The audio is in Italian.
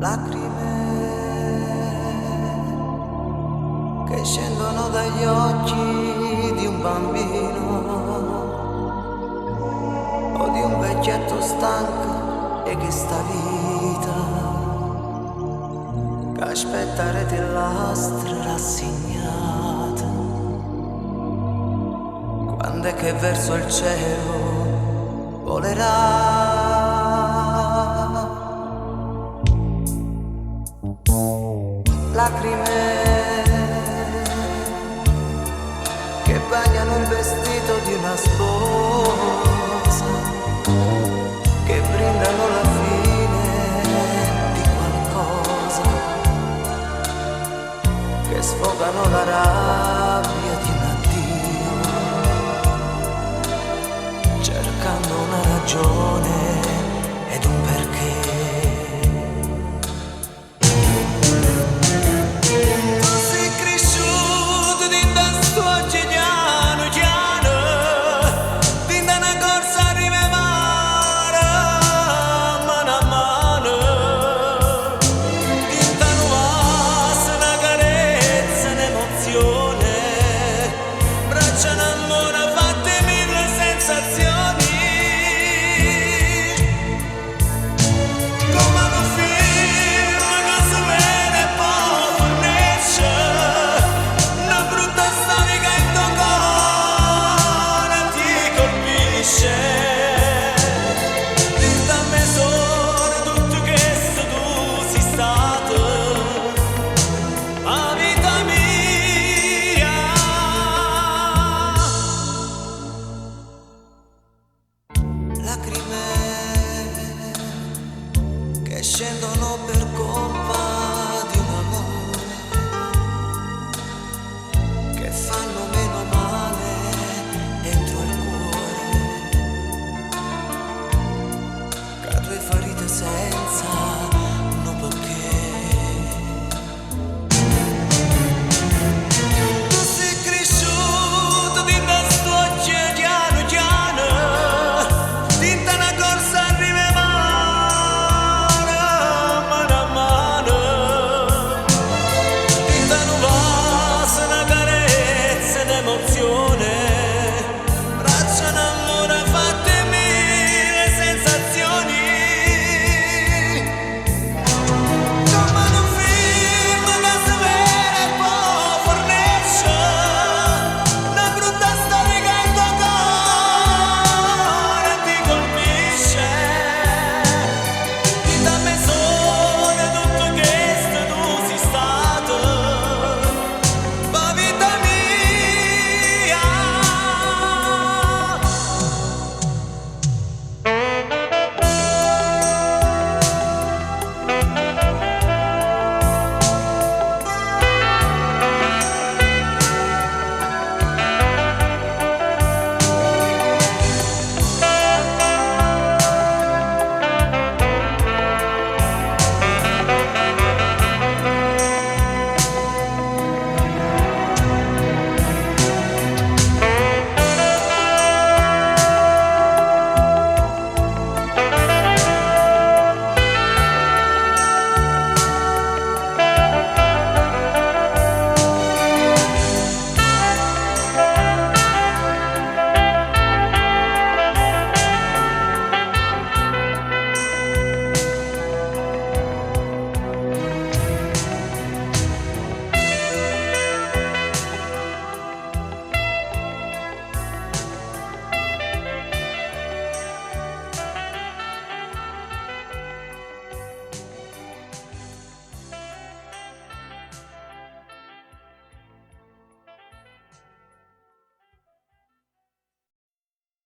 lacrime che scendono dagli occhi di un bambino o di un vecchietto stanco e che sta vita, che aspetta reti e lastre rassegnate, quando è che verso il cielo volerà. Lacrime che bagnano il vestito di una sposa, che brindano la fine di qualcosa, che sfogano la rabbia di un addio, cercando una ragione ed un perché. Lacrime che scendono per colpa di un amore, che fanno meno male dentro il cuore, che a tue ferite sei